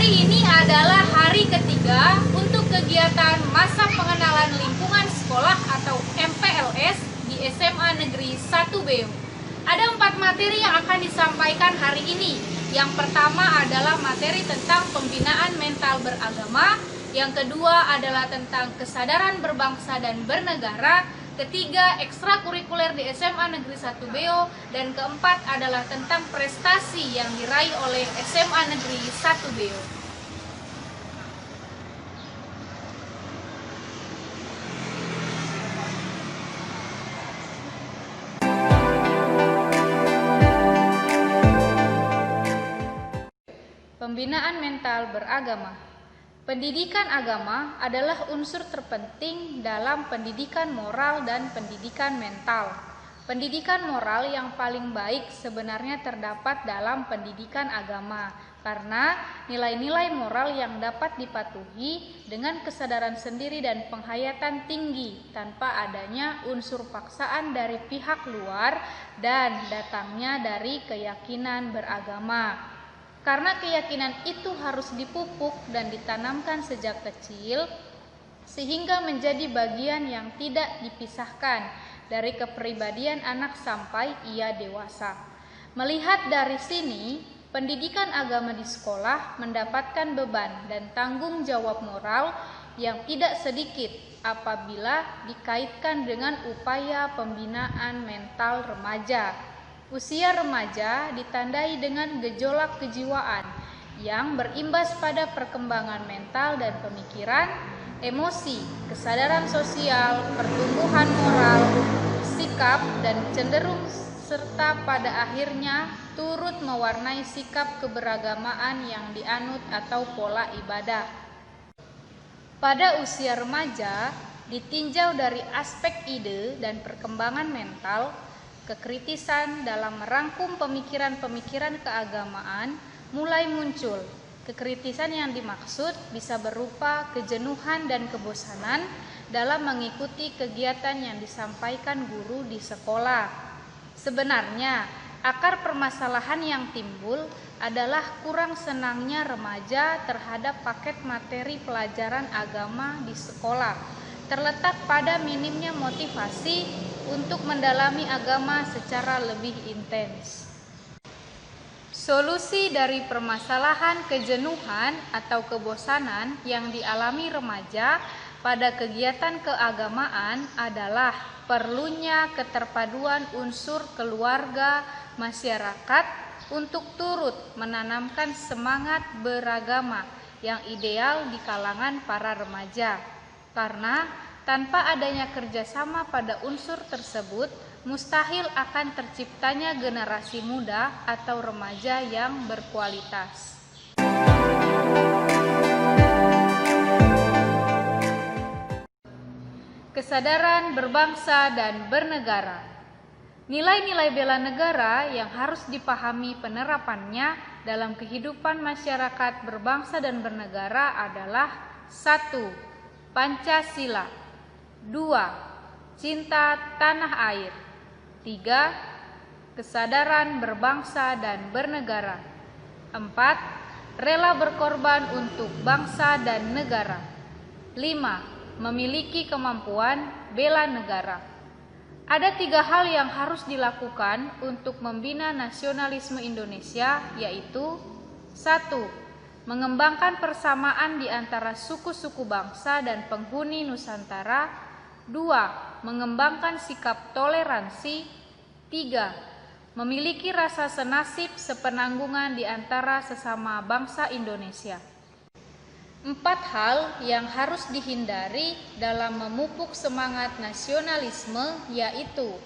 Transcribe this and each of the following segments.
Hari ini adalah hari ketiga untuk kegiatan masa pengenalan lingkungan sekolah atau MPLS di SMA Negeri 1 Beu. Ada 4 materi yang akan disampaikan hari ini. Yang pertama adalah materi tentang pembinaan mental beragama. Yang kedua adalah tentang kesadaran berbangsa dan bernegara. Ketiga, ekstrakurikuler di SMA Negeri 1 Beu. Dan keempat adalah tentang prestasi yang diraih oleh SMA Negeri 1 Beu. Pembinaan mental beragama. Pendidikan agama adalah unsur terpenting dalam pendidikan moral dan pendidikan mental. Pendidikan moral yang paling baik sebenarnya terdapat dalam pendidikan agama, karena nilai-nilai moral yang dapat dipatuhi dengan kesadaran sendiri dan penghayatan tinggi tanpa adanya unsur paksaan dari pihak luar dan datangnya dari keyakinan beragama. Karena keyakinan itu harus dipupuk dan ditanamkan sejak kecil, sehingga menjadi bagian yang tidak dipisahkan dari kepribadian anak sampai ia dewasa. Melihat dari sini, pendidikan agama di sekolah mendapatkan beban dan tanggung jawab moral yang tidak sedikit apabila dikaitkan dengan upaya pembinaan mental remaja. Usia remaja ditandai dengan gejolak kejiwaan yang berimbas pada perkembangan mental dan pemikiran, emosi, kesadaran sosial, pertumbuhan moral, sikap, dan cenderung serta pada akhirnya turut mewarnai sikap keberagamaan yang dianut atau pola ibadah. Pada usia remaja ditinjau dari aspek ide dan perkembangan mental, kekritisan dalam merangkum pemikiran-pemikiran keagamaan mulai muncul. Kekritisan yang dimaksud bisa berupa kejenuhan dan kebosanan dalam mengikuti kegiatan yang disampaikan guru di sekolah. Sebenarnya, akar permasalahan yang timbul adalah kurang senangnya remaja terhadap paket materi pelajaran agama di sekolah, terletak pada minimnya motivasi untuk mendalami agama secara lebih intens. Solusi dari permasalahan kejenuhan atau kebosanan yang dialami remaja pada kegiatan keagamaan adalah perlunya keterpaduan unsur keluarga, masyarakat untuk turut menanamkan semangat beragama yang ideal di kalangan para remaja. Karena tanpa adanya kerjasama pada unsur tersebut, mustahil akan terciptanya generasi muda atau remaja yang berkualitas. Kesadaran berbangsa dan bernegara. Nilai-nilai bela negara yang harus dipahami penerapannya dalam kehidupan masyarakat berbangsa dan bernegara adalah 1. Pancasila. 2. Cinta tanah air. 3. Kesadaran berbangsa dan bernegara. 4. Rela berkorban untuk bangsa dan negara. 5. Memiliki kemampuan bela negara. Ada 3 hal yang harus dilakukan untuk membina nasionalisme Indonesia, yaitu 1. Mengembangkan persamaan di antara suku-suku bangsa dan penghuni Nusantara. 2. Mengembangkan sikap toleransi. 3. Memiliki rasa senasib sepenanggungan di antara sesama bangsa Indonesia. 4 hal yang harus dihindari dalam memupuk semangat nasionalisme yaitu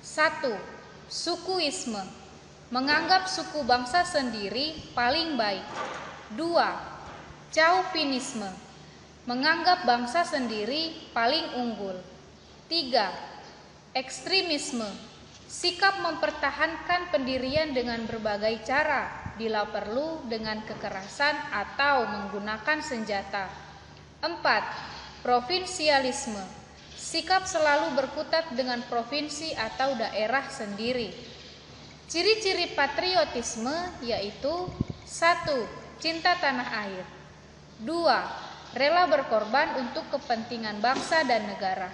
1. Sukuisme, menganggap suku bangsa sendiri paling baik. 2. Chauvinisme, menganggap bangsa sendiri paling unggul. 3. Ekstremisme, sikap mempertahankan pendirian dengan berbagai cara, bila perlu dengan kekerasan atau menggunakan senjata. 4. Provinsialisme, sikap selalu berkutat dengan provinsi atau daerah sendiri. Ciri-ciri patriotisme yaitu 1. cinta tanah air. 2. Rela berkorban untuk kepentingan bangsa dan negara.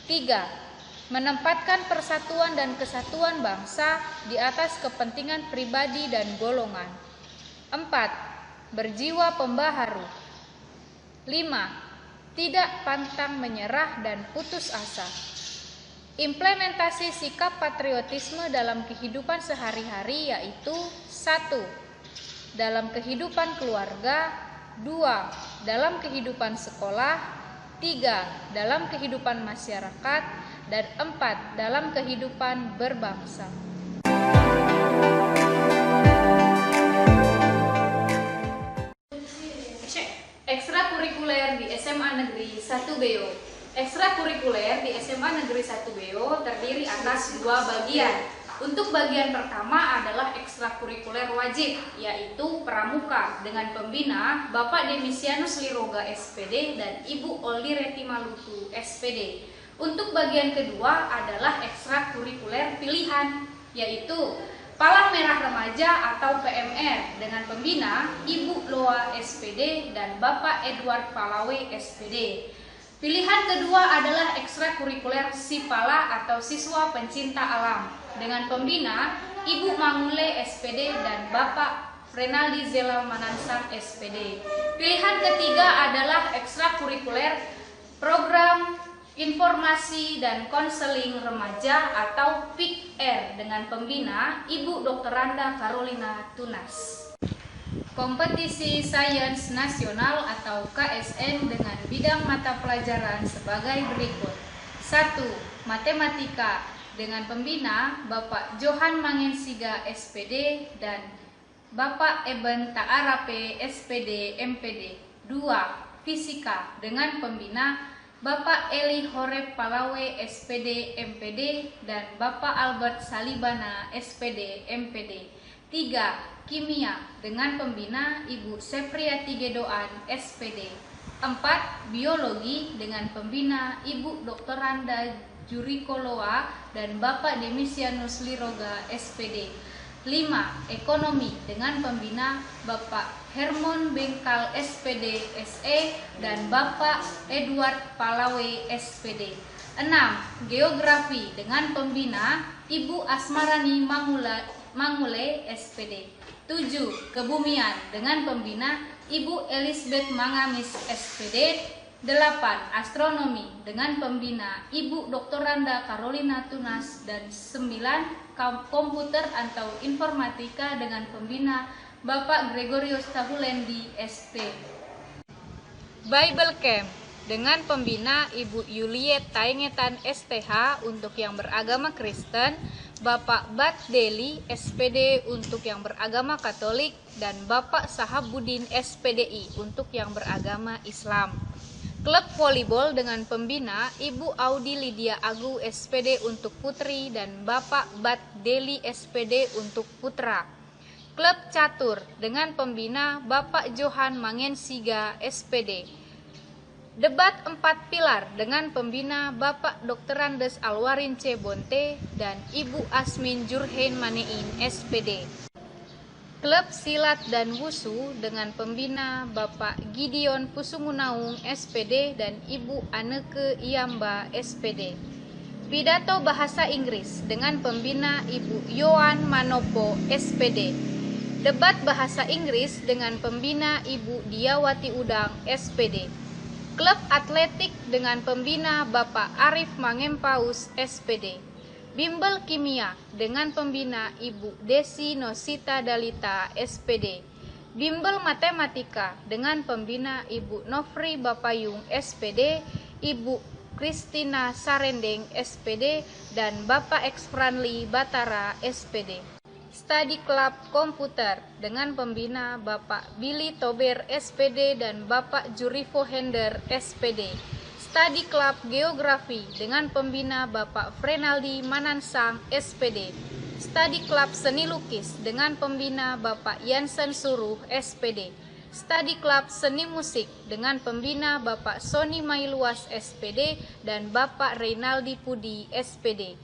3. Menempatkan persatuan dan kesatuan bangsa di atas kepentingan pribadi dan golongan. 4. Berjiwa pembaharu. 5. Tidak pantang menyerah dan putus asa. Implementasi sikap patriotisme dalam kehidupan sehari-hari yaitu 1. Dalam kehidupan keluarga, 2. Dalam kehidupan sekolah, 3. Dalam kehidupan masyarakat, dan 4. Dalam kehidupan berbangsa. Ekstrakurikuler di SMA Negeri 1 Beo. Ekstrakurikuler di SMA Negeri 1 Beo terdiri atas 2 bagian. Untuk bagian pertama adalah ekstrakurikuler wajib, yaitu pramuka dengan pembina Bapak Demisianus Liroga SPD dan Ibu Oldi Reti Malutu SPD. Untuk bagian kedua adalah ekstrakurikuler pilihan, yaitu Palang Merah Remaja atau PMR dengan pembina Ibu Loa SPD dan Bapak Edward Palawe SPD. Pilihan kedua adalah ekstrakurikuler Sipala atau Siswa Pencinta Alam dengan pembina Ibu Mangule SPD dan Bapak Renaldi Zelal Manansang SPD. Pilihan ketiga adalah ekstrakurikuler Program Informasi dan Konseling Remaja atau PIKR dengan pembina Ibu Dr. Randa Carolina Tunas. Kompetisi Sains Nasional atau KSN dengan bidang mata pelajaran sebagai berikut. 1. Matematika dengan pembina Bapak Johan Mangensiga SPD dan Bapak Eben Taarape SPD MPD. 2. Fisika dengan pembina Bapak Eli Horeb Palawe SPD MPD dan Bapak Albert Salibana SPD MPD. 3. Kimia dengan pembina Ibu Sepriati Gedoan SPD. 4. Biologi dengan pembina Ibu Dr. Randa Jurikoloa dan Bapak Demisianus Liroga SPD. 5. Ekonomi dengan pembina Bapak Hermon Bengkal SPD SE dan Bapak Edward Palawe SPD. 6. Geografi dengan pembina Ibu Asmarani Mangule SPD. 7. Kebumian dengan pembina Ibu Elizabeth Mangamis SPD. 8. Astronomi dengan pembina Ibu Dr. Randa Carolina Tunas dan 9. Komputer atau informatika dengan pembina Bapak Gregorius Tahulendi SP. Bible Camp dengan pembina Ibu Yuliet Taengetan STH untuk yang beragama Kristen, Bapak Bat Deli SPD untuk yang beragama Katolik, dan Bapak Sahabudin SPDI untuk yang beragama Islam. Klub volleyball dengan pembina Ibu Audi Lydia Agu SPD untuk putri dan Bapak Bat Deli SPD untuk putra. Klub catur dengan pembina Bapak Johan Mangensiga SPD. Debat 4 pilar dengan pembina Bapak Dr. Randes Alwarin C. Bonte dan Ibu Asmin Jurhen Manein SPD. Klub silat dan wusu dengan pembina Bapak Gideon Pusumunaung SPD dan Ibu Aneke Iyamba SPD. Pidato bahasa Inggris dengan pembina Ibu Yohan Manopo SPD. Debat bahasa Inggris dengan pembina Ibu Diawati Udang SPD. Klub atletik dengan pembina Bapak Arif Mangempaus SPD. Bimbel kimia dengan pembina Ibu Desi Nosita Dalita SPD. Bimbel matematika dengan pembina Ibu Nofri Bapayung SPD, Ibu Kristina Sarendeng SPD, dan Bapak Eksfranli Batara SPD. Study Club Komputer dengan pembina Bapak Billy Tober SPD dan Bapak Jurifo Hender SPD. Study Club Geografi dengan pembina Bapak Frenaldi Manansang SPD. Study Club Seni Lukis dengan pembina Bapak Yansen Suruh SPD. Study Club Seni Musik dengan pembina Bapak Sony Mailuas SPD dan Bapak Reynaldi Pudi SPD.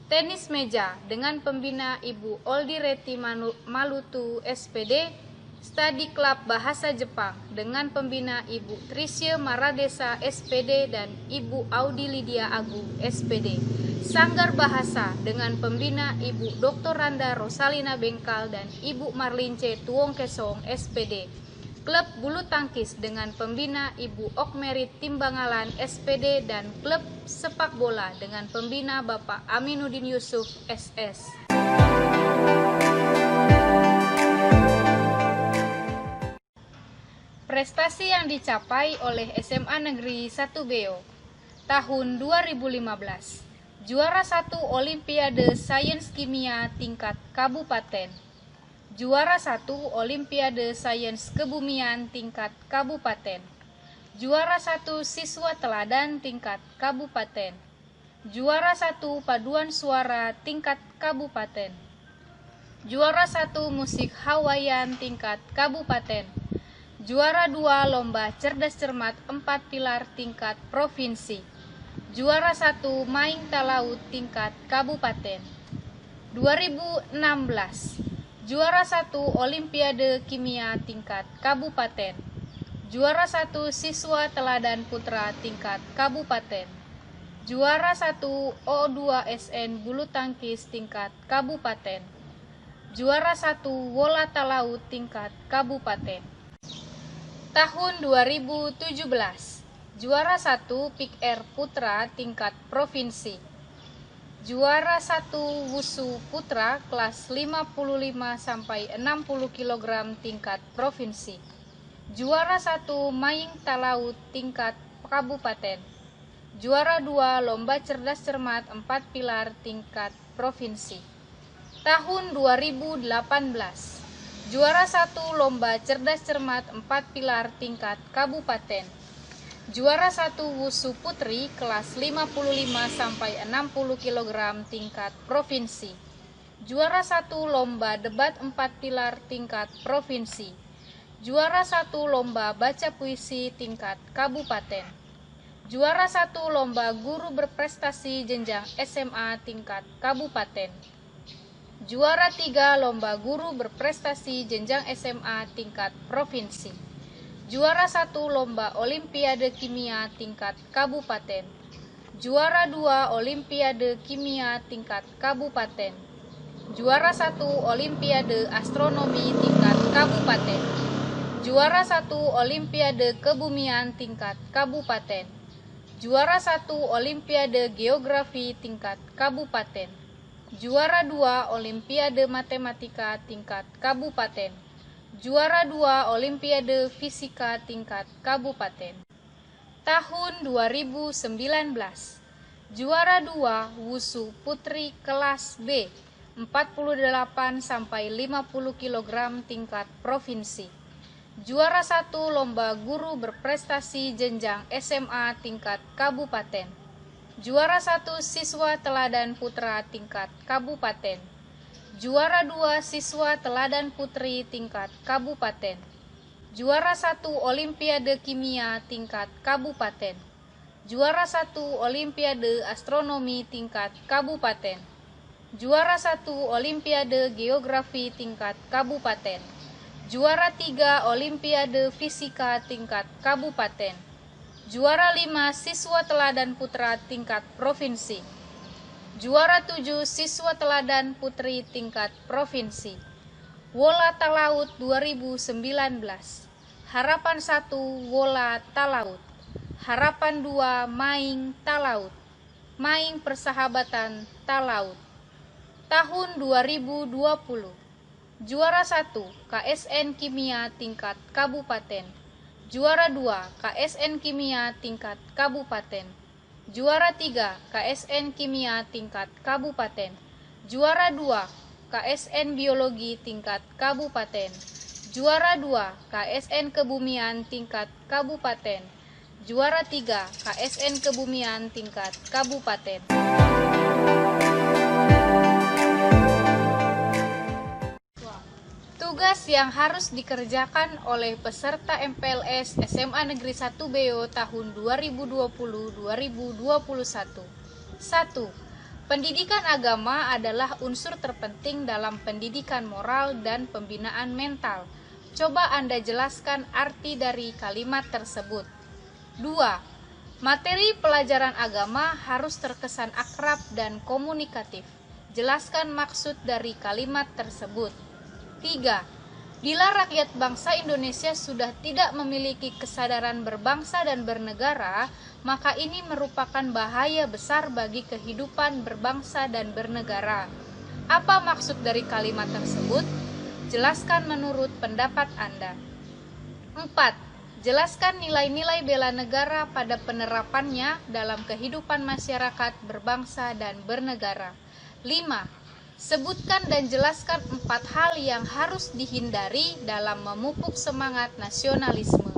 Tenis meja dengan pembina Ibu Oldi Reti Malutu SPD. Study Club Bahasa Jepang dengan pembina Ibu Trisye Maradesa SPD dan Ibu Audi Lydia Agung SPD. Sanggar Bahasa dengan pembina Ibu Dr. Randa Rosalina Bengkal dan Ibu Marlince Tuongkesong SPD. Klub Bulu Tangkis dengan pembina Ibu Okmerit Timbangalan SPD dan Klub Sepak Bola dengan pembina Bapak Aminuddin Yusuf SS. Prestasi yang dicapai oleh SMA Negeri 1 Beo tahun 2015. Juara 1 Olimpiade Sains Kimia tingkat kabupaten. Juara 1 Olimpiade Sains Kebumian tingkat kabupaten. Juara 1 Siswa Teladan tingkat kabupaten. Juara 1 Paduan Suara tingkat kabupaten. Juara 1 Musik Hawaiian tingkat kabupaten. Juara 2 Lomba Cerdas Cermat 4 Pilar tingkat provinsi. Juara 1 Maing Talaut tingkat kabupaten. 2016 Juara 1 Olimpiade Kimia tingkat kabupaten. Juara 1 Siswa Teladan Putra tingkat kabupaten. Juara 1 O2SN Bulu Tangkis tingkat kabupaten. Juara 1 Wola Talaut tingkat kabupaten. Tahun 2017, juara 1 Pick Air Putra tingkat provinsi. Juara 1 Wusu Putra kelas 55 sampai 60 kg tingkat provinsi. Juara 1 Maing Talaut tingkat kabupaten. Juara 2 Lomba Cerdas Cermat 4 Pilar tingkat provinsi. Tahun 2018. Juara 1 Lomba Cerdas Cermat 4 Pilar tingkat kabupaten. Juara 1 Wusu Putri kelas 55 sampai 60 kg tingkat provinsi. Juara 1 Lomba Debat 4 Pilar tingkat provinsi. Juara 1 Lomba Baca Puisi tingkat kabupaten. Juara 1 Lomba Guru Berprestasi Jenjang SMA tingkat kabupaten. Juara 3 Lomba Guru Berprestasi Jenjang SMA tingkat provinsi. Juara 1 Lomba Olimpiade Kimia tingkat kabupaten. Juara 2 Olimpiade Kimia tingkat kabupaten. Juara 1 Olimpiade Astronomi tingkat kabupaten. Juara 1 Olimpiade Kebumian tingkat kabupaten. Juara 1 Olimpiade Geografi tingkat kabupaten. Juara 2 Olimpiade Matematika tingkat kabupaten. Juara 2 Olimpiade Fisika tingkat kabupaten. Tahun 2019. Juara 2 Wusu Putri kelas B 48 sampai 50 kg tingkat provinsi. Juara 1 Lomba Guru Berprestasi Jenjang SMA tingkat kabupaten. Juara 1 Siswa Teladan Putra tingkat kabupaten. Juara 2 Siswa Teladan Putri tingkat kabupaten. Juara 1 Olimpiade Kimia tingkat kabupaten. Juara 1 Olimpiade Astronomi tingkat kabupaten. Juara 1 Olimpiade Geografi tingkat kabupaten. Juara 3 Olimpiade Fisika tingkat kabupaten. Juara 5 Siswa Teladan Putra tingkat provinsi. Juara 7 Siswa Teladan Putri tingkat provinsi. Wola Talaut 2019. Harapan 1 Wola Talaut. Harapan 2 Maing Talaut. Maing Persahabatan Talaut. Tahun 2020. Juara 1 KSN Kimia tingkat kabupaten. Juara 2 KSN Kimia tingkat kabupaten. Juara 3 KSN Kimia tingkat kabupaten. Juara 2 KSN Biologi tingkat kabupaten. Juara 2 KSN Kebumian tingkat kabupaten. Juara 3 KSN Kebumian tingkat kabupaten. Tugas yang harus dikerjakan oleh peserta MPLS SMA Negeri 1 Beo tahun 2020-2021. 1. Pendidikan agama adalah unsur terpenting dalam pendidikan moral dan pembinaan mental. Coba Anda jelaskan arti dari kalimat tersebut. 2. Materi pelajaran agama harus terkesan akrab dan komunikatif. Jelaskan maksud dari kalimat tersebut. 3. Bila rakyat bangsa Indonesia sudah tidak memiliki kesadaran berbangsa dan bernegara, maka ini merupakan bahaya besar bagi kehidupan berbangsa dan bernegara. Apa maksud dari kalimat tersebut? Jelaskan menurut pendapat Anda. 4. Jelaskan nilai-nilai bela negara pada penerapannya dalam kehidupan masyarakat berbangsa dan bernegara. 5. Sebutkan dan jelaskan 4 hal yang harus dihindari dalam memupuk semangat nasionalisme.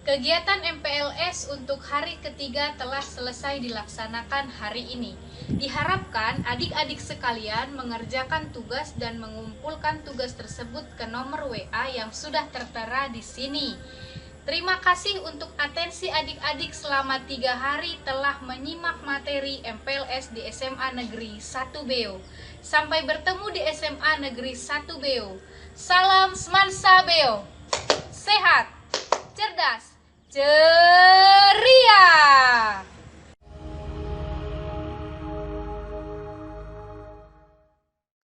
Kegiatan MPLS untuk hari ketiga telah selesai dilaksanakan hari ini. Diharapkan adik-adik sekalian mengerjakan tugas dan mengumpulkan tugas tersebut ke nomor WA yang sudah tertera di sini. Terima kasih untuk atensi adik-adik selama 3 hari telah menyimak materi MPLS di SMA Negeri 1 Beo. Sampai bertemu di SMA Negeri 1 Beo. Salam Semansa Beo. Sehat, cerdas,